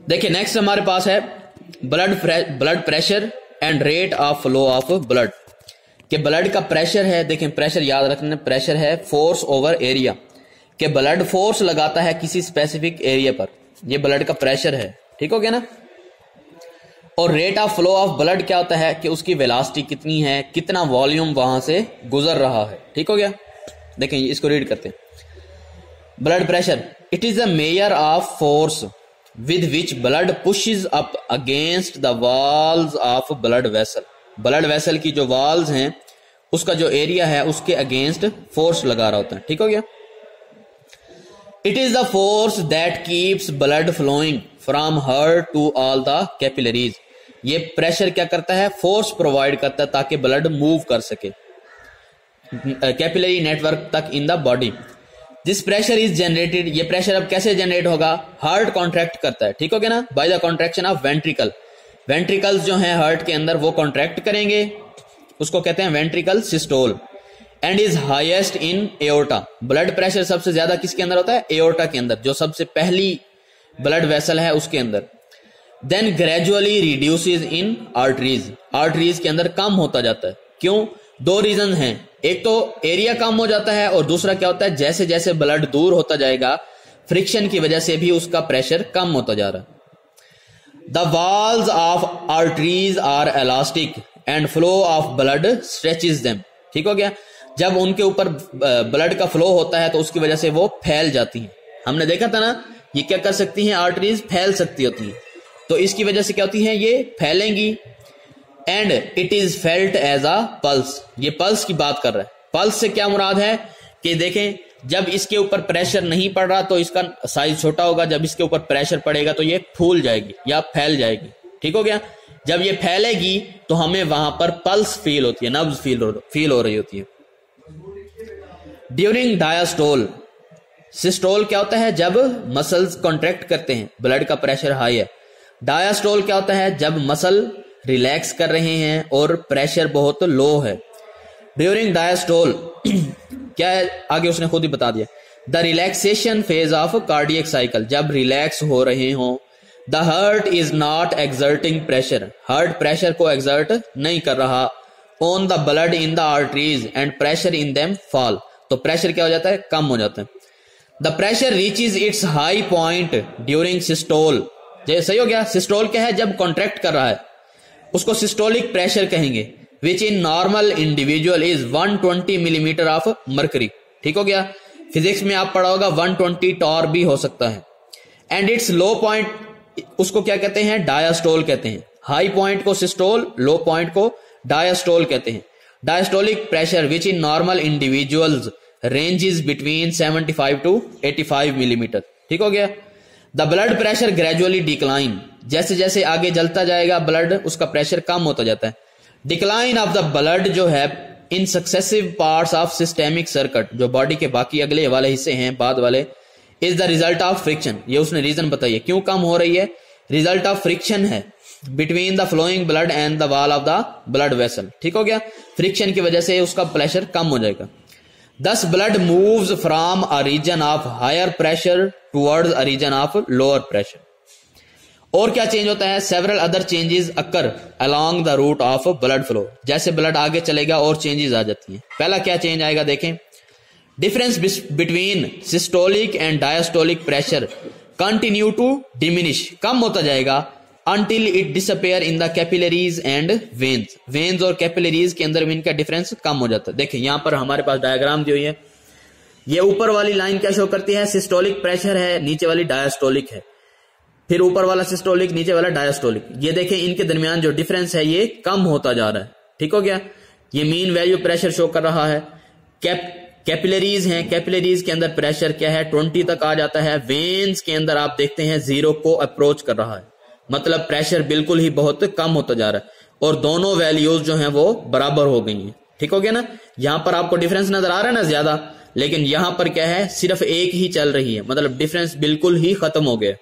देखिए नेक्स्ट हमारे पास है blood pressure and rate of flow of blood. कि ब्लड का प्रेशर है, देखिए प्रेशर याद रखना, प्रेशर है फोर्स ओवर एरिया। कि ब्लड फोर्स लगाता है किसी स्पेसिफिक एरिया पर, ये ब्लड का प्रेशर है, ठीक हो गया ना। और rate of flow of blood क्या होता है कि उसकी वेलोसिटी कितनी है, कितना वॉल्यूम वहां से गुजर रहा है, ठीक हो गया। देखें इसको रीड करते हैं। Blood pressure, it is a measure of force with which blood pushes up against the walls of blood vessel। Blood vessel की जो वॉल्स हैं उसका जो एरिया है उसके अगेंस्ट फोर्स लगा रहा होता है, ठीक हो गया। It is the force that keeps blood flowing from heart to all the capillaries. ये प्रेशर क्या करता है, फोर्स प्रोवाइड करता है ताकि ब्लड मूव कर सके कैपिलरी नेटवर्क तक in the body. This pressure is generated, ये प्रेशर अब कैसे जनरेट होगा, हार्ट कॉन्ट्रैक्ट करता है, ठीक हो गया ना, by the contraction of ventricle. Ventricles जो हैं हार्ट के अंदर वो कॉन्ट्रैक्ट करेंगे, उसको कहते हैं ventricle systole. And is highest in aorta. Blood pressure सबसे ज्यादा किसके अंदर होता है, एओर्टा के अंदर, जो सबसे पहली ब्लड वेसल है उसके अंदर। Then gradually reduces in arteries, arteries के अंदर कम होता जाता है। क्यों, दो रीजन हैं, एक तो एरिया कम हो जाता है और दूसरा क्या होता है, जैसे जैसे ब्लड दूर होता जाएगा फ्रिक्शन की वजह से भी उसका प्रेशर कम होता जा रहा है। The walls of arteries are elastic and flow of blood stretches them, ठीक हो गया। जब उनके ऊपर ब्लड का फ्लो होता है तो उसकी वजह से वो फैल जाती हैं। हमने देखा था ना, ये क्या कर सकती हैं, आर्टरीज फैल सकती होती हैं, तो इसकी वजह से क्या होती है, ये फैलेंगी। And it is felt as a pulse, ये पल्स की बात कर रहा है। पल्स से क्या मुराद है कि देखें जब इसके ऊपर प्रेशर नहीं पड़ रहा तो इसका साइज छोटा होगा, जब इसके ऊपर प्रेशर पड़ेगा तो ये फूल जाएगी या फैल जाएगी, ठीक हो गया। जब ये फैलेगी तो हमें वहां पर पल्स फील होती है, नब्ज फील हो रही होती है। ड्यूरिंग डायस्टोल, सिस्टोल क्या होता है, जब मसल्स कॉन्ट्रैक्ट करते हैं, ब्लड का प्रेशर हाई है। डायस्टोल क्या होता है, जब मसल रिलैक्स कर रहे हैं और प्रेशर बहुत लो है। ड्यूरिंग डायस्टोल क्या है, आगे उसने खुद ही बता दिया, the relaxation phase of cardiac cycle, जब रिलैक्स हो रहे हो। The heart is not exerting pressure, heart pressure को एक्सर्ट नहीं कर रहा। On the blood in the arteries and pressure in them fall, तो प्रेशर क्या हो जाता है, कम हो जाता है। The pressure reaches it's high point during systole, सही हो गया। सिस्टोल क्या है, जब कॉन्ट्रैक्ट कर रहा है उसको सिस्टोलिक प्रेशर कहेंगे, which in normal individual is 120 millimetre of mercury, ठीक हो गया। फिजिक्स में आप पढ़ा होगा 120 टॉर भी हो सकता है। एंड इट्स लो पॉइंट, उसको क्या कहते हैं, डायस्टोल कहते हैं। हाई पॉइंट को सिस्टोल, लो पॉइंट को डायस्टोल कहते हैं। Diastolic pressure which in normal individuals ranges between 75 to 85 millimetre, ठीक हो गया। The blood pressure gradually decline, जैसे जैसे आगे जलता जाएगा ब्लड उसका प्रेशर कम होता जाता है। डिक्लाइन ऑफ द ब्लड जो है in successive parts of systemic circuit, जो बॉडी के बाकी अगले वाले हिस्से हैं बाद वाले, is the result of friction. ये उसने रीजन बताइए क्यों कम हो रही है, रिजल्ट ऑफ फ्रिक्शन है between the flowing blood and the wall of the blood vessel, ठीक हो गया। फ्रिक्शन की वजह से उसका प्रेशर कम हो जाएगा। Thus blood moves from a region of higher pressure towards a region of lower pressure। और क्या चेंज होता है, several other changes occur along the route of blood flow। जैसे ब्लड आगे चलेगा और चेंजेस आ जाती हैं। पहला क्या चेंज आएगा, देखें, difference between systolic and diastolic pressure continue to diminish, कम होता जाएगा until it disappear in the capillaries and veins। veins और capillaries के अंदर इनका डिफरेंस कम हो जाता है। देखिए यहां पर हमारे पास डायग्राम दी हुई है, ये ऊपर वाली लाइन क्या शो करती है, सिस्टोलिक प्रेशर है, नीचे वाली डायस्टोलिक है, फिर ऊपर वाला सिस्टोलिक, नीचे वाला डायस्टोलिक। ये देखें इनके दरमियान जो डिफरेंस है ये कम होता जा रहा है, ठीक हो गया। ये मीन वैल्यू प्रेशर शो कर रहा है। कैपिलरीज हैं, कैपिलरीज के अंदर प्रेशर क्या है, 20 तक आ जाता है। वेन्स के अंदर आप देखते हैं 0 को अप्रोच कर रहा है, मतलब प्रेशर बिल्कुल ही बहुत कम होता जा रहा है और दोनों वैल्यूज जो हैं वो बराबर हो गई हैं, ठीक हो गया ना। यहां पर आपको डिफरेंस नजर आ रहा है ना ज्यादा, लेकिन यहां पर क्या है, सिर्फ एक ही चल रही है, मतलब डिफरेंस बिल्कुल ही खत्म हो गया।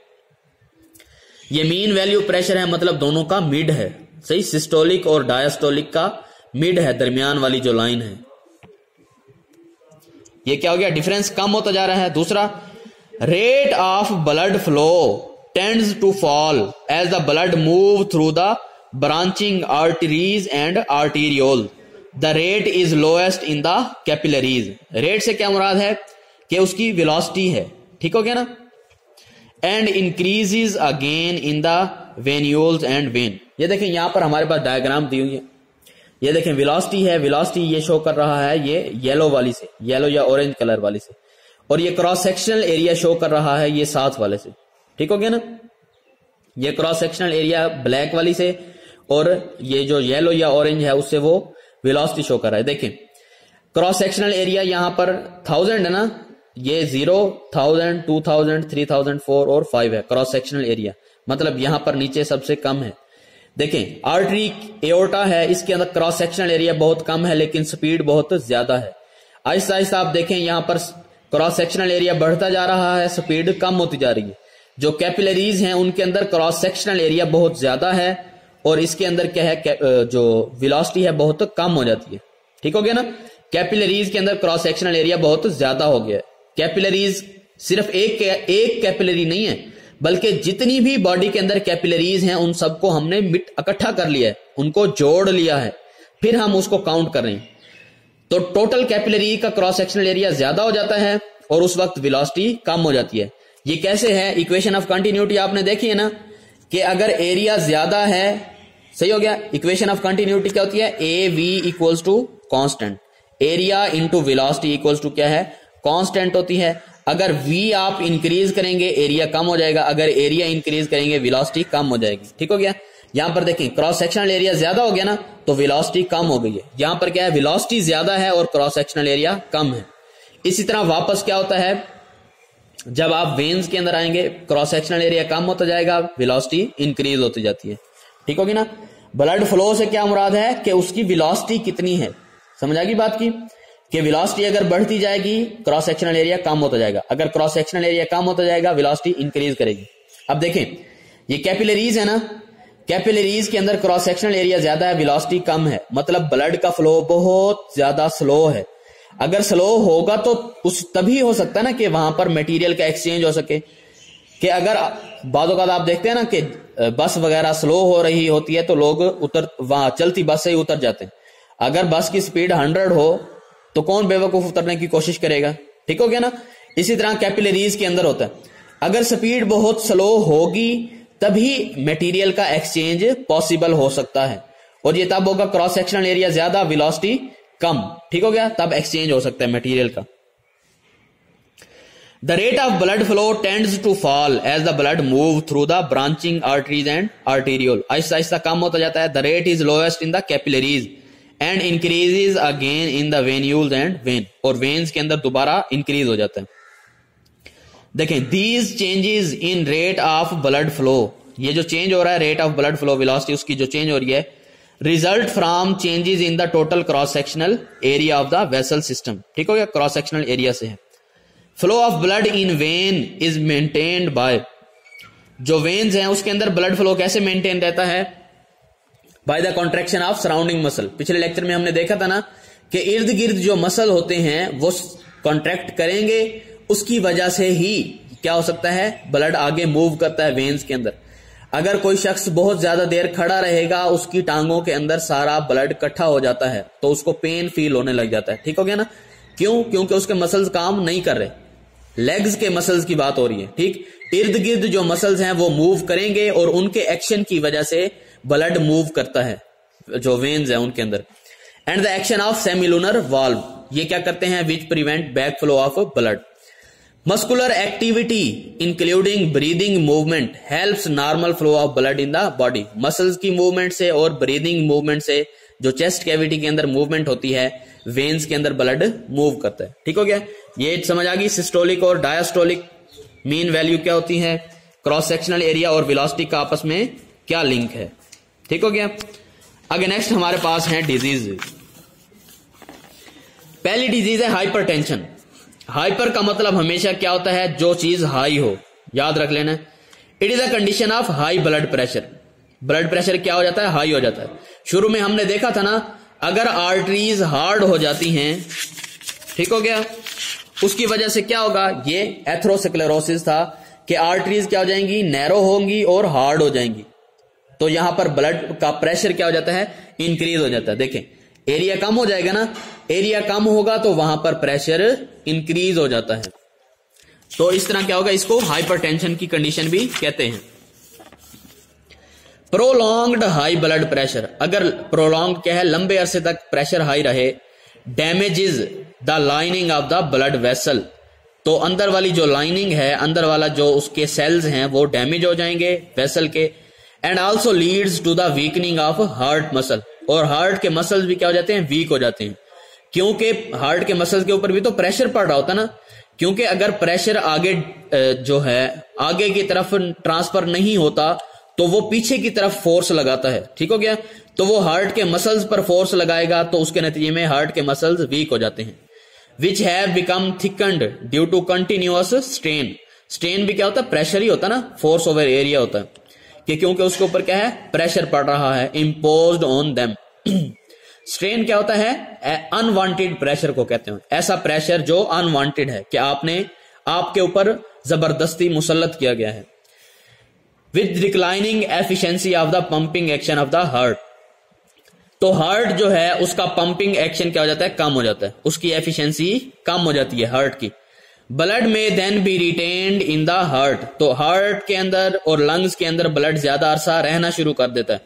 ये मीन वैल्यू प्रेशर है, मतलब दोनों का मिड है, सही, सिस्टोलिक और डायस्टोलिक का मिड है, दरमियान वाली जो लाइन है। ये क्या हो गया, डिफरेंस कम होता जा रहा है। दूसरा, rate of blood flow tends to fall as the blood move through the branching arteries and arterioles. The rate is lowest in the capillaries. Rate से क्या मुराद है कि उसकी velocity है, ठीक हो गया ना, and increases again in the venules and vein. ये देखें यहां पर हमारे पास डायग्राम दी हुई है, ये देखें वेलोसिटी है, वेलोसिटी ये शो कर रहा है ये येलो वाली से, येलो या ऑरेंज कलर वाली से, और ये क्रॉस सेक्शनल एरिया शो कर रहा है ये साथ वाले से, ठीक हो गया ना, ये क्रॉस सेक्शनल एरिया ब्लैक वाली से और ये जो येलो या ऑरेंज है उससे वो वेलोसिटी शो कर रहा है। देखें क्रॉस सेक्शनल एरिया यहां पर 1000 है ना, ये 0, 1000, 2000, 3000, 4 और 5 है क्रॉस सेक्शनल एरिया, मतलब यहां पर नीचे सबसे कम है। देखें आर्टरी एओर्टा है, इसके अंदर क्रॉस सेक्शनल एरिया बहुत कम है लेकिन स्पीड बहुत ज्यादा है। आहिस्ता आहिस्ता आप देखें यहां पर क्रॉस सेक्शनल एरिया बढ़ता जा रहा है, स्पीड कम होती जा रही है। जो कैपिलरीज हैं उनके अंदर क्रॉस सेक्शनल एरिया बहुत ज्यादा है और इसके अंदर क्या है, जो वेलोसिटी है बहुत कम हो जाती है, ठीक हो गया ना। कैपिलरीज के अंदर क्रॉस सेक्शनल एरिया बहुत ज्यादा हो गया है। कैपिलरीज सिर्फ एक कैपिलरी नहीं है, बल्कि जितनी भी बॉडी के अंदर कैपिलरीज हैं उन सबको हमने इकट्ठा कर लिया है, उनको जोड़ लिया है, फिर हम उसको काउंट कर रहे हैं। तो टोटल कैपिलरी का क्रॉस सेक्शनल एरिया ज्यादा हो जाता है और उस वक्त वेलोसिटी कम हो जाती है। ये कैसे है, इक्वेशन ऑफ कंटिन्यूटी आपने देखी है ना, कि अगर एरिया ज्यादा है, सही हो गया, इक्वेशन ऑफ कंटिन्यूटी क्या होती है, A V equals to constant, area into velocity equals to क्या है, कांस्टेंट होती है। अगर v आप इंक्रीज करेंगे एरिया कम हो जाएगा, अगर एरिया इंक्रीज करेंगे वेलोसिटी कम हो जाएगी, ठीक हो गया। यहां पर देखें क्रॉस सेक्शनल एरिया ज्यादा हो गया ना तो वेलोसिटी कम हो गई है, यहां पर क्या है, वेलोसिटी ज्यादा है और क्रॉस सेक्शनल एरिया कम है। इसी तरह वापस क्या होता है, जब आप वेन्स के अंदर आएंगे क्रॉस सेक्शनल एरिया कम होता जाएगा, वेलोसिटी इंक्रीज होती जाती है, ठीक होगी ना। ब्लड फ्लो से क्या मुराद है कि उसकी वेलोसिटी कितनी है, समझ आ गई बात की, कि वेलोसिटी अगर बढ़ती जाएगी क्रॉस सेक्शनल एरिया कम होता जाएगा, अगर क्रॉस सेक्शनल एरिया कम होता जाएगा वेलोसिटी इंक्रीज करेगी। अब देखें ये कैपिलरीज है ना, कैपिलरीज के अंदर क्रॉस सेक्शनल एरिया ज्यादा है, वेलोसिटी कम है, मतलब ब्लड का फ्लो बहुत ज्यादा स्लो है। अगर स्लो होगा तो उस तभी हो सकता है ना कि वहां पर मटेरियल का एक्सचेंज हो सके, कि अगर बाज़ औक़ात आप देखते हैं ना कि बस वगैरह स्लो हो रही होती है तो लोग वहां चलती बस से ही उतर जाते हैं। अगर बस की स्पीड 100 हो तो कौन बेवकूफ उतरने की कोशिश करेगा, ठीक हो गया ना। इसी तरह कैपिलरीज के अंदर होता है, अगर स्पीड बहुत स्लो होगी तभी मटेरियल का एक्सचेंज पॉसिबल हो सकता है, और ये तब होगा क्रॉस सेक्शनल एरिया ज्यादा वेलोसिटी कम, ठीक हो गया, तब एक्सचेंज हो सकता है मटेरियल का। The rate of blood flow tends to fall as the blood move through the branching arteries and arteriole, आहिस्ता आहिस्ता कम होता जाता है। The rate is lowest in the capillaries and increases again in the venules and vein, और veins के अंदर दोबारा इंक्रीज हो जाता है। देखें these changes in rate of blood flow, ये जो चेंज हो रहा है rate of blood flow velocity उसकी जो चेंज हो रही है, result from changes in the total cross sectional area of the vessel system, ठीक हो गया, क्रॉस सेक्शनल एरिया से है। Flow of blood in when is maintained by, जो वेन्स हैं उसके अंदर ब्लड फ्लो कैसे मेंटेन रहता है, by the contraction of surrounding muscle. पिछले लेक्चर में हमने देखा था ना कि इर्द गिर्द जो मसल होते हैं वो कॉन्ट्रैक्ट करेंगे, उसकी वजह से ही क्या हो सकता है, ब्लड आगे मूव करता है वेन्स के अंदर। अगर कोई शख्स बहुत ज्यादा देर खड़ा रहेगा, उसकी टांगों के अंदर सारा ब्लड इकट्ठा हो जाता है तो उसको पेन फील होने लग जाता है, ठीक हो गया ना। क्यों, क्योंकि उसके मसल्स काम नहीं कर रहे, लेग्स के मसल्स की बात हो रही है, ठीक। इर्द गिर्द जो मसल्स हैं वो मूव करेंगे और उनके एक्शन की वजह से ब्लड मूव करता है जो वेन्स है उनके अंदर। And the action of semilunar valve, ये क्या करते हैं, which prevent back flow of blood. Muscular activity including breathing movement helps normal flow of blood in the body. Muscles की मूवमेंट से और ब्रीदिंग मूवमेंट से जो चेस्ट कैविटी के अंदर मूवमेंट होती है, वेन्स के अंदर ब्लड मूव करता है, ठीक हो गया। ये समझ आ गई सिस्टोलिक और डायस्टोलिक मीन वैल्यू क्या होती है, क्रॉस सेक्शनल एरिया और वेलोसिटी का आपस में क्या लिंक है, ठीक हो गया। आगे नेक्स्ट हमारे पास है डिजीज। पहली डिजीज है हाइपरटेंशन। हाइपर का मतलब हमेशा क्या होता है, जो चीज हाई हो, याद रख लेना। It is a condition of high blood pressure. Blood pressure क्या हो जाता है, हाई हो जाता है। शुरू में हमने देखा था ना, अगर आर्टरीज हार्ड हो जाती हैं, ठीक हो गया, उसकी वजह से क्या होगा, ये एथेरोस्क्लेरोसिस था कि आर्टरीज क्या हो जाएंगी, नैरो होंगी और हार्ड हो जाएंगी। तो यहां पर ब्लड का प्रेशर क्या हो जाता है, इंक्रीज हो जाता है। देखें एरिया कम हो जाएगा ना, एरिया कम होगा तो वहां पर प्रेशर इंक्रीज हो जाता है। तो इस तरह क्या होगा, इसको हाइपरटेंशन की कंडीशन भी कहते हैं। प्रोलॉन्ग्ड हाई ब्लड प्रेशर, अगर प्रोलॉन्ग क्या है, लंबे अरसे तक प्रेशर हाई रहे, damages the lining of the blood vessel, तो अंदर वाली जो लाइनिंग है, अंदर वाला जो उसके सेल्स हैं वो डैमेज हो जाएंगे वेसल के। And also leads to the weakening of heart muscle, और हार्ट के मसल्स भी क्या हो जाते हैं, वीक हो जाते हैं, क्योंकि हार्ट के मसल्स के ऊपर भी तो प्रेशर पड़ रहा होता है ना। क्योंकि अगर प्रेशर आगे जो है आगे की तरफ ट्रांसफर नहीं होता तो वो पीछे की तरफ फोर्स लगाता है, ठीक हो गया। तो वो हार्ट के मसल्स पर फोर्स लगाएगा तो उसके नतीजे में हार्ट के मसल्स वीक हो जाते हैं। Which have become thickened due to continuous strain, strain भी क्या होता है, प्रेशर ही होता है ना, फोर्स ओवर एरिया होता है, कि क्योंकि उसके ऊपर क्या है, प्रेशर पड़ रहा है, इम्पोज्ड ऑन देम। स्ट्रेन क्या होता है, अनवांटेड प्रेशर को कहते हैं, ऐसा प्रेशर जो अनवांटेड है, कि आपके ऊपर जबरदस्ती मुसल्लत किया गया है। With declining efficiency of the pumping action of the heart, तो हार्ट जो है उसका पंपिंग एक्शन क्या हो जाता है, कम हो जाता है, उसकी एफिशिएंसी कम हो जाती है हार्ट की। ब्लड में then be retained in the heart, तो हार्ट के अंदर और लंग्स के अंदर ब्लड ज्यादा अरसा रहना शुरू कर देता है।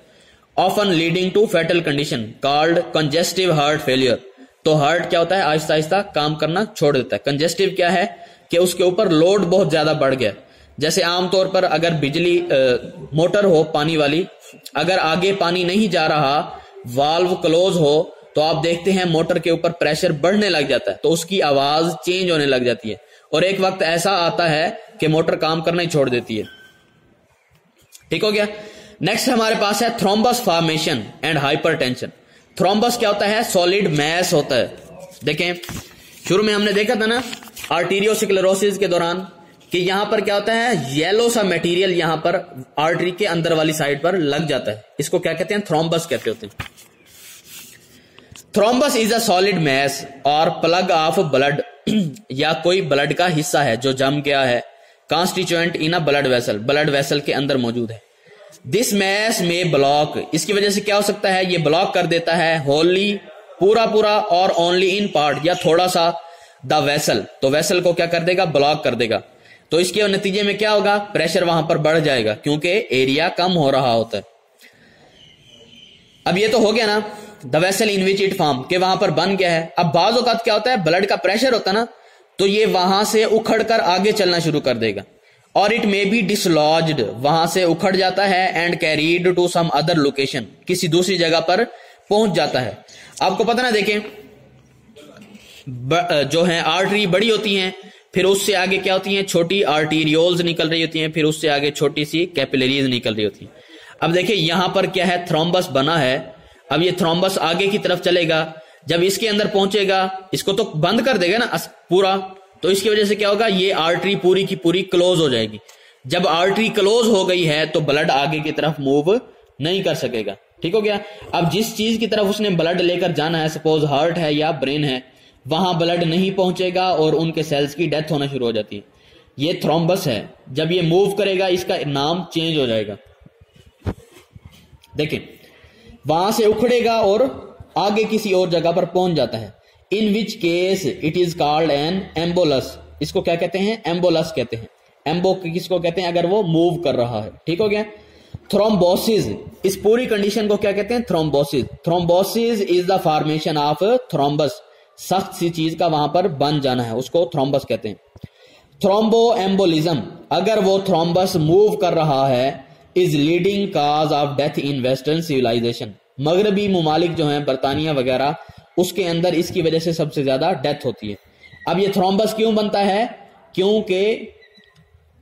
Often leading to fatal condition called congestive heart failure, तो हार्ट क्या होता है, आहिस्ता आहिस्ता काम करना छोड़ देता है। कंजेस्टिव क्या है कि उसके ऊपर लोड बहुत ज्यादा बढ़ गया। जैसे आमतौर पर अगर बिजली मोटर हो पानी वाली, अगर आगे पानी नहीं जा रहा, वाल्व क्लोज हो, तो आप देखते हैं मोटर के ऊपर प्रेशर बढ़ने लग जाता है, तो उसकी आवाज चेंज होने लग जाती है, और एक वक्त ऐसा आता है कि मोटर काम करना ही छोड़ देती है। ठीक हो गया। नेक्स्ट हमारे पास है thrombus formation and hypertension. Thrombus क्या होता है, सॉलिड मैस होता है। देखें शुरू में हमने देखा था ना आर्टीरियोस्क्लेरोसिस के दौरान कि यहां पर क्या होता है, येलो सा मटेरियल यहां पर आर्टरी के अंदर वाली साइड पर लग जाता है, इसको क्या कहते हैं, थ्रोम्बस कहते होते हैं। Thrombus is a solid mass और प्लग ऑफ ब्लड, या कोई ब्लड का हिस्सा है जो जम गया है, कॉन्स्टिट्यूएंट इन अ ब्लड वेसल, ब्लड वेसल के अंदर मौजूद है। दिस मैस में ब्लॉक, इसकी वजह से क्या हो सकता है, ये ब्लॉक कर देता है होली, पूरा पूरा, और ओनली इन पार्ट, या थोड़ा सा, द वेसल, तो वेसल को क्या कर देगा, ब्लॉक कर देगा। तो इसके नतीजे में क्या होगा, प्रेशर वहां पर बढ़ जाएगा, क्योंकि एरिया कम हो रहा होता है। अब ये तो हो गया ना the vessel in which it form, के वहां पर बन गया है। अब बाज़ औक़ात क्या होता है, ब्लड का प्रेशर होता है ना, तो ये वहां से उखड़कर आगे चलना शुरू कर देगा, और इट मे बी डिसलॉज्ड, वहां से उखड़ जाता है, and carried to some other location, किसी दूसरी जगह पर पहुंच जाता है। आपको पता ना, देखें जो है आर्टरी बड़ी होती हैं, फिर उससे आगे क्या होती हैं, छोटी आर्टीरियोल्स निकल रही होती हैं, फिर उससे आगे छोटी सी कैपिलरीज निकल रही होती हैं। अब देखिए यहां पर क्या है, थ्रोम्बस बना है। अब ये थ्रोम्बस आगे की तरफ चलेगा, जब इसके अंदर पहुंचेगा, इसको तो बंद कर देगा ना पूरा, तो इसकी वजह से क्या होगा, ये आर्टरी पूरी की पूरी क्लोज हो जाएगी। जब आर्टरी क्लोज हो गई है तो ब्लड आगे की तरफ मूव नहीं कर सकेगा। ठीक हो गया। अब जिस चीज की तरफ उसने ब्लड लेकर जाना है, सपोज हार्ट है या ब्रेन है, वहां ब्लड नहीं पहुंचेगा और उनके सेल्स की डेथ होना शुरू हो जाती है। ये थ्रोम्बस है, जब ये मूव करेगा इसका नाम चेंज हो जाएगा। देखें वहां से उखड़ेगा और आगे किसी और जगह पर पहुंच जाता है। In which case it is called an embolus, इसको क्या कहते हैं, एम्बोलस कहते हैं। एम्बो किसको कहते हैं, अगर वो मूव कर रहा है। ठीक हो गया। थ्रोम्बोसिस, इस पूरी कंडीशन को क्या कहते हैं, thrombosis. Thrombosis is the formation of thrombus, सख्त सी चीज का वहां पर बन जाना है, उसको थ्रोम्बस कहते हैं। थ्रोम्बो एम्बोलिज्म, अगर वो थ्रोम्बस मूव कर रहा है, is leading cause of death in western civilisation, मगरबी मुमालिक जो हैं बरतानिया वगैरह, उसके अंदर इसकी वजह से सबसे ज्यादा डेथ होती है। अब ये थ्रोम्बस क्यों बनता है, क्योंकि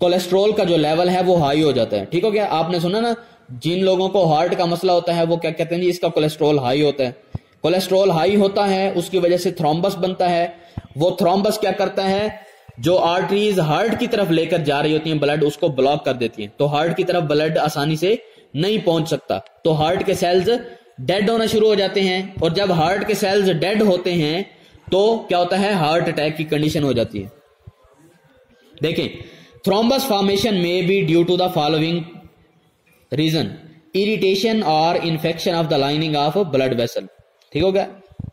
कोलेस्ट्रॉल का जो लेवल है वो हाई हो जाता है। ठीक हो गया। आपने सुना ना, जिन लोगों को हार्ट का मसला होता है वो क्या कहते हैं जी, इसका कोलेस्ट्रॉल हाई होता है। कोलेस्ट्रॉल हाई होता है, उसकी वजह से थ्रोम्बस बनता है। वो थ्रोम्बस क्या करता है, जो आर्टरीज हार्ट की तरफ लेकर जा रही होती हैं ब्लड, उसको ब्लॉक कर देती हैं, तो हार्ट की तरफ ब्लड आसानी से नहीं पहुंच सकता, तो हार्ट के सेल्स डेड होना शुरू हो जाते हैं। और जब हार्ट के सेल्स डेड होते हैं तो क्या होता है, हार्ट अटैक की कंडीशन हो जाती है। देखें थ्रोम्बस फॉर्मेशन में be due to the following reason, irritation और infection of the lining of blood vessel. ठीक हो गया।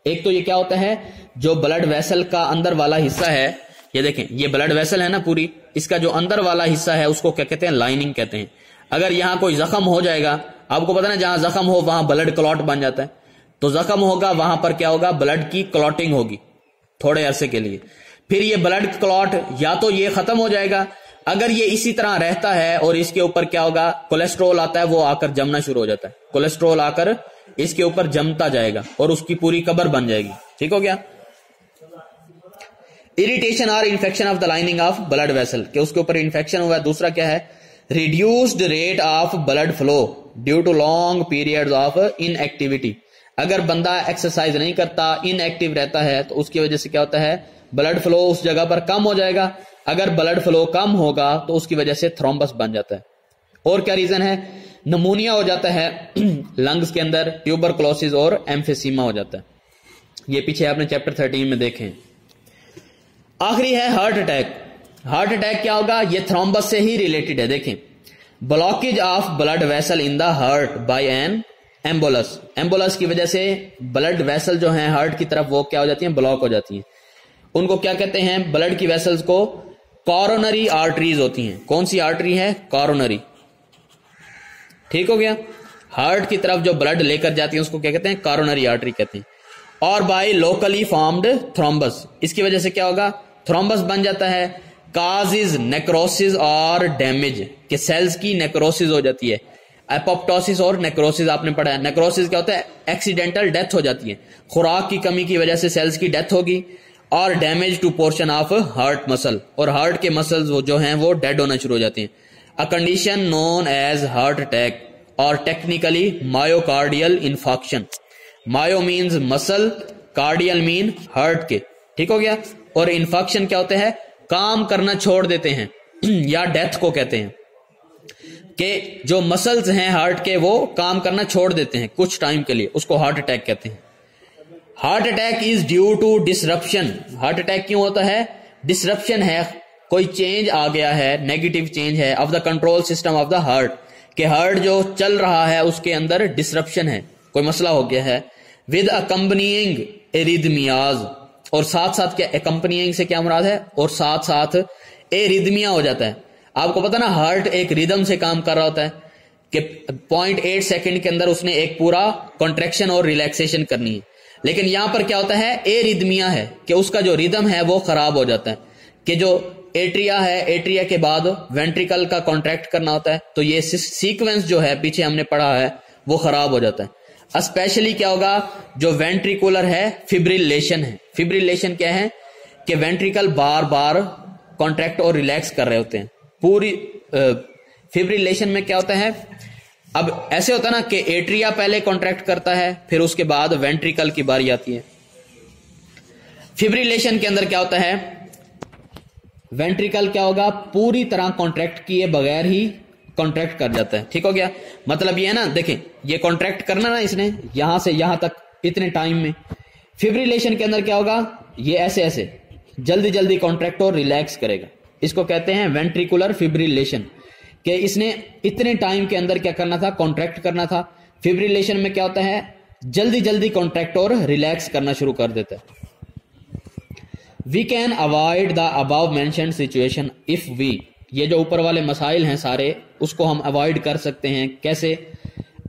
एक तो ये क्या होता है, जो ब्लड वेसल का अंदर वाला हिस्सा है, ये देखें ये ब्लड वेसल है ना पूरी, इसका जो अंदर वाला हिस्सा है उसको क्या कहते हैं, लाइनिंग कहते हैं। अगर यहां कोई जख्म हो जाएगा, आपको पता ना जहां जख्म हो वहां ब्लड क्लॉट बन जाता है, तो जख्म होगा वहां पर क्या होगा, ब्लड की क्लॉटिंग होगी थोड़े अरसे के लिए। फिर ये ब्लड क्लॉट या तो ये खत्म हो जाएगा, अगर ये इसी तरह रहता है और इसके ऊपर क्या होगा, कोलेस्ट्रॉल आता है, वो आकर जमना शुरू हो जाता है, कोलेस्ट्रॉल आकर इसके ऊपर जमता जाएगा और उसकी पूरी कब्र बन जाएगी। ठीक हो गया। इरिटेशन और infection of the lining of blood vessel, कि उसके ऊपर इन्फेक्शन हुआ है। दूसरा क्या है, reduced rate of blood flow due to long periods of inactivity. अगर बंदा एक्सरसाइज नहीं करता, इनएक्टिव रहता है, तो उसकी वजह से क्या होता है, ब्लड फ्लो उस जगह पर कम हो जाएगा। अगर ब्लड फ्लो कम होगा तो उसकी वजह से थ्रोम्बस बन जाता है। और क्या रीजन है, नमूनिया हो जाता है लंग्स के अंदर, ट्यूबरकुलोसिस और एम्फेसीमा हो जाता है। ये पीछे आपने चैप्टर 13 में देखे। आखिरी है हार्ट अटैक। हार्ट अटैक क्या होगा, ये थ्रोम्बस से ही रिलेटेड है। देखें, blockage of blood vessel in the heart by an embolus. Embolus की वजह से ब्लड वेसल जो है हार्ट की तरफ वो क्या हो जाती है, ब्लॉक हो जाती है। उनको क्या कहते हैं, ब्लड की वेसल्स को कॉरोनरी आर्टरीज होती हैं। कौन सी आर्टरी है, कॉरोनरी। ठीक हो गया। हार्ट की तरफ जो ब्लड लेकर जाती है उसको क्या कहते हैं, कॉरोनरी आर्टरी कहते हैं। और बाय लोकली फॉर्म्ड थ्रोम्बस, इसकी वजह से क्या होगा, थ्रोम्बस बन जाता है। काजेज नेक्रोसिस और डैमेज, के सेल्स की नेक्रोसिस हो जाती है। एपोप्टोसिस और नेक्रोसिस आपने पढ़ा है। नेक्रोसिस क्या होता है, एक्सीडेंटल डेथ हो जाती है, खुराक की कमी की वजह से सेल्स की डेथ होगी। और damage to portion of heart muscle, और हार्ट के मसल्स वो जो हैं वो डेड होना शुरू हो जाते हैं। A condition known as heart attack और technically myocardial infarction. Myo means muscle, cardial mean heart के। ठीक हो गया। और इन्फॉक्शन क्या होते हैं, काम करना छोड़ देते हैं या डेथ को कहते हैं, कि जो मसल्स हैं हार्ट के वो काम करना छोड़ देते हैं कुछ टाइम के लिए, उसको हार्ट अटैक कहते हैं। Heart attack is due to disruption. Heart attack क्यों होता है, डिसरप्शन है, कोई चेंज आ गया है, नेगेटिव चेंज है of the control system of the heart, कि हार्ट जो चल रहा है उसके अंदर डिसरप्शन है, कोई मसला हो गया है। विद अकम्पनिंग एरिदमियाज, और साथ साथ क्या, अकम्पनिंग से क्या मुराद है, और साथ साथ एरिदमिया हो जाता है। आपको पता ना हार्ट एक रिदम से काम कर रहा होता है कि 0.8 सेकंड के अंदर उसने एक पूरा कॉन्ट्रैक्शन और रिलैक्सेशन करनी है। लेकिन यहां पर क्या होता है, एरिदमिया है, कि उसका जो रिदम है वो खराब हो जाता है, कि जो एट्रिया है, एट्रिया के बाद वेंट्रिकल का कॉन्ट्रैक्ट करना होता है, तो ये सीक्वेंस जो है पीछे हमने पढ़ा है वो खराब हो जाता है। स्पेशली क्या होगा, जो वेंट्रिकुलर है, फिब्रिलेशन है। फिब्रिलेशन क्या है, कि वेंट्रिकल बार बार कॉन्ट्रैक्ट और रिलैक्स कर रहे होते हैं। पूरी फिब्रिलेशन में क्या होता है, अब ऐसे होता है ना कि एट्रिया पहले कॉन्ट्रैक्ट करता है, फिर उसके बाद वेंट्रिकल की बारी आती है। फिब्रिलेशन के अंदर क्या होता है, वेंट्रिकल क्या होगा, पूरी तरह कॉन्ट्रैक्ट किए बगैर ही कॉन्ट्रैक्ट कर जाता है। ठीक हो गया। मतलब ये है ना, देखें ये कॉन्ट्रैक्ट करना ना इसने यहां से यहां तक इतने टाइम में। फिब्रिलेशन के अंदर क्या होगा, ये ऐसे ऐसे जल्दी जल्दी कॉन्ट्रैक्ट और रिलैक्स करेगा। इसको कहते हैं वेंट्रिकुलर फिब्रिलेशन, कि इसने इतने टाइम के अंदर क्या करना था, कॉन्ट्रैक्ट करना था। फिब्रिलेशन में क्या होता है, जल्दी जल्दी कॉन्ट्रैक्ट और रिलैक्स करना शुरू कर देता है। We can avoid the above mentioned situation if we, ये जो ऊपर वाले मसाइल हैं सारे उसको हम अवॉइड कर सकते हैं। कैसे,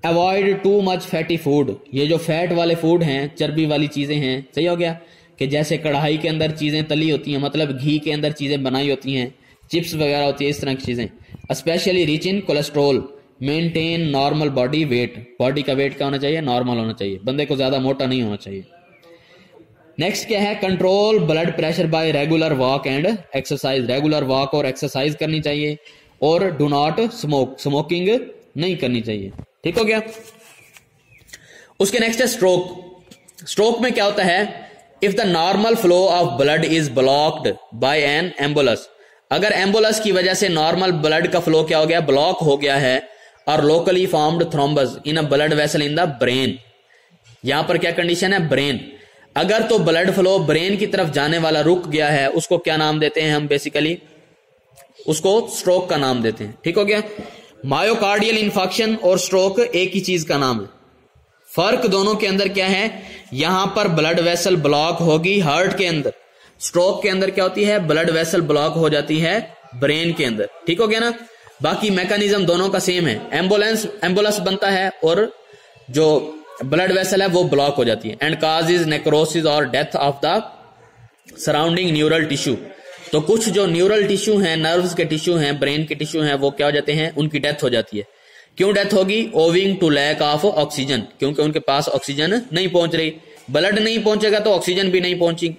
avoid too much fatty food, ये जो फैट वाले फूड हैं, चर्बी वाली चीजें हैं, सही हो गया, कि जैसे कढ़ाई के अंदर चीजें तली होती हैं, मतलब घी के अंदर चीजें बनाई होती हैं, चिप्स वगैरह होती है, इस तरह की चीजें। Specially rich in cholesterol, maintain normal body weight, body का वेट क्या होना चाहिए, नॉर्मल होना चाहिए, बंदे को ज्यादा मोटा नहीं होना चाहिए। नेक्स्ट क्या है, control blood pressure by regular walk and exercise, regular walk और एक्सरसाइज करनी चाहिए। और डू नॉट स्मोक, स्मोकिंग नहीं करनी चाहिए। ठीक हो गया। उसके नेक्स्ट है स्ट्रोक। स्ट्रोक में क्या होता है, if the normal flow of blood is blocked by an embolus, अगर एम्बुलस की वजह से नॉर्मल ब्लड का फ्लो क्या हो गया, ब्लॉक हो गया है, और locally formed thrombus in a blood vessel in the brain, यहां पर क्या कंडीशन है, ब्रेन। अगर तो ब्लड फ्लो ब्रेन की तरफ जाने वाला रुक गया है, उसको क्या नाम देते हैं हम, बेसिकली उसको स्ट्रोक का नाम देते हैं। ठीक हो गया। मायोकार्डियल इंफार्क्शन और स्ट्रोक एक ही चीज का नाम है। फर्क दोनों के अंदर क्या है, यहां पर ब्लड वेसल ब्लॉक होगी हार्ट के अंदर, स्ट्रोक के अंदर क्या होती है, ब्लड वेसल ब्लॉक हो जाती है ब्रेन के अंदर। ठीक हो गया ना। बाकी मैकेनिज्म दोनों का सेम है, एम्बुलस बनता है और जो ब्लड वेसल है वो ब्लॉक हो जाती है। एंड काज इज नेक्रोसिस और death of the surrounding neural tissue. तो कुछ जो न्यूरल टिश्यू हैं, नर्व्स के टिश्यू हैं, ब्रेन के टिश्यू हैं, वो क्या हो जाते हैं, उनकी डेथ हो जाती है। क्यों डेथ होगी, owing to lack of oxygen, क्योंकि उनके पास ऑक्सीजन नहीं पहुंच रही, ब्लड नहीं पहुंचेगा तो ऑक्सीजन भी नहीं पहुंची।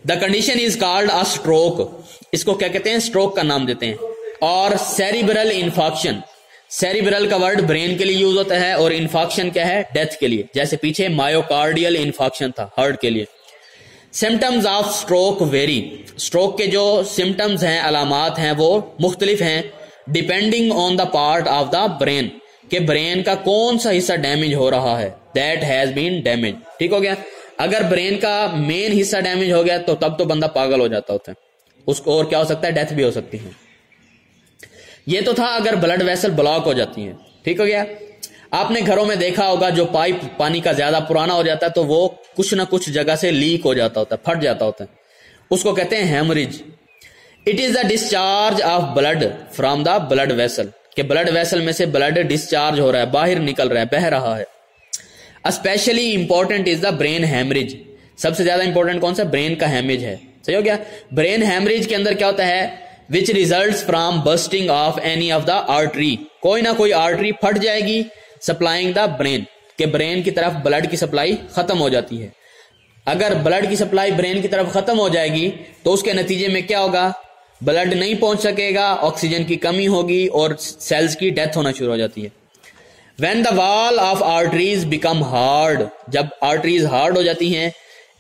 The condition is called a stroke, इसको क्या कहते हैं, स्ट्रोक का नाम देते हैं। और सेरिब्रल इंफार्क्शन, सेरिब्रल का वर्ड ब्रेन के लिए यूज होता है और इंफार्क्शन क्या है, डेथ के लिए। जैसे पीछे मायोकार्डियल इंफार्क्शन था हार्ट के लिए। Symptoms of stroke very, stroke के जो सिम्टम्स हैं, अलामात हैं, वो मुख्तलिफ हैं depending on the part of the brain, के ब्रेन का कौन सा हिस्सा डैमेज हो रहा है, दैट हैज बीन डैमेज। ठीक हो गया। अगर ब्रेन का मेन हिस्सा डैमेज हो गया तो तब तो बंदा पागल हो जाता होता है, उसको और क्या हो सकता है, डेथ भी हो सकती है। ये तो था अगर ब्लड वेसल ब्लॉक हो जाती है। ठीक हो गया। आपने घरों में देखा होगा जो पाइप पानी का ज्यादा पुराना हो जाता है तो वो कुछ ना कुछ जगह से लीक हो जाता होता है, फट जाता होता है, उसको कहते हैं haemorrhage. It is the discharge of blood from the blood vessel, के ब्लड वेसल में से ब्लड डिस्चार्ज हो रहा है, बाहर निकल रहा है, बह रहा है। Specially important is the brain haemorrhage, सबसे ज्यादा इंपॉर्टेंट कौन सा, ब्रेन का हेमरेज है। सही हो गया। ब्रेन हेमरेज के अंदर क्या होता है, which results from bursting of any of the artery, कोई ना कोई आर्टरी फट जाएगी, सप्लाइंग द ब्रेन, के ब्रेन की तरफ ब्लड की सप्लाई खत्म हो जाती है। अगर ब्लड की सप्लाई ब्रेन की तरफ खत्म हो जाएगी तो उसके नतीजे में क्या होगा, ब्लड नहीं पहुंच सकेगा, ऑक्सीजन की कमी होगी और सेल्स की डेथ होना शुरू हो जाती है। When the wall of arteries become hard, जब आर्टरीज हार्ड हो जाती हैं,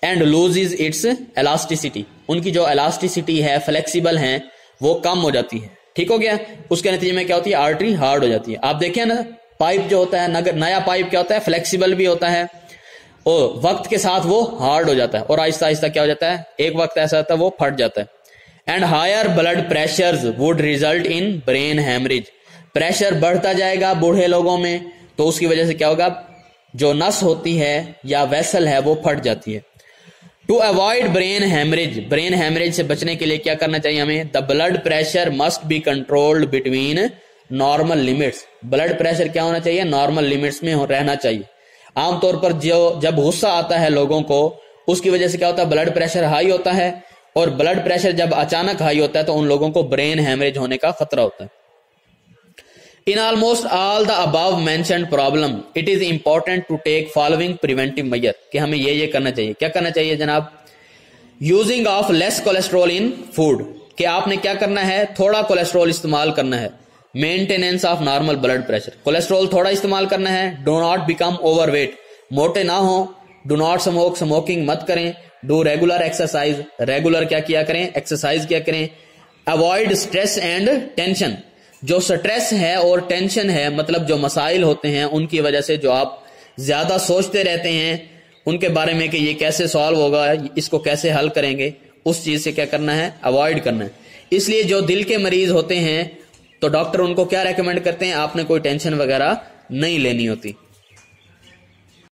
and loses its elasticity, उनकी जो elasticity है, फ्लेक्सिबल है, वो कम हो जाती है। ठीक हो गया। उसके नतीजे में क्या होती है, आर्टरी हार्ड हो जाती है। आप देखिए ना, पाइप जो होता है, नया पाइप क्या होता है, फ्लेक्सिबल भी होता है और वक्त के साथ वो हार्ड हो जाता है और आहिस्ता आहिस्ता क्या हो जाता है, एक वक्त ऐसा होता है वो फट जाता है। And higher blood pressures would result in brain haemorrhage, pressure बढ़ता जाएगा बूढ़े लोगों में तो उसकी वजह से क्या होगा, जो नस होती है या वेसल है वो फट जाती है। To avoid brain haemorrhage, brain haemorrhage से बचने के लिए क्या करना चाहिए हमें, the blood pressure must be controlled between normal limits, blood pressure क्या होना चाहिए, नॉर्मल लिमिट्स में रहना चाहिए। आमतौर पर जब गुस्सा आता है लोगों को, उसकी वजह से क्या होता है, ब्लड प्रेशर हाई होता है और ब्लड प्रेशर जब अचानक हाई होता है तो उन लोगों को ब्रेन हेमरेज होने का खतरा होता है। In almost all the above mentioned problem, it is important to take following preventive measure, कि हमें ये करना चाहिए। क्या करना चाहिए जनाब, using of less cholesterol in food, कि आपने क्या करना है, थोड़ा कोलेस्ट्रॉल इस्तेमाल करना है। Maintenance of normal blood pressure, cholesterol थोड़ा इस्तेमाल करना है। डो नॉट बिकम ओवरवेट, मोटे ना हो। डू नॉट स्मोक, स्मोकिंग मत करें। डू रेगुलर एक्सरसाइज, रेगुलर क्या किया करें, एक्सरसाइज किया करें। अवॉइड स्ट्रेस एंड टेंशन, जो स्ट्रेस है और टेंशन है, मतलब जो मसाइल होते हैं उनकी वजह से जो आप ज्यादा सोचते रहते हैं उनके बारे में कि ये कैसे सॉल्व होगा, इसको कैसे हल करेंगे, उस चीज से क्या करना है, अवॉइड करना है। इसलिए जो दिल के मरीज होते हैं तो डॉक्टर उनको क्या रेकमेंड करते हैं, आपने कोई टेंशन वगैरह नहीं लेनी होती।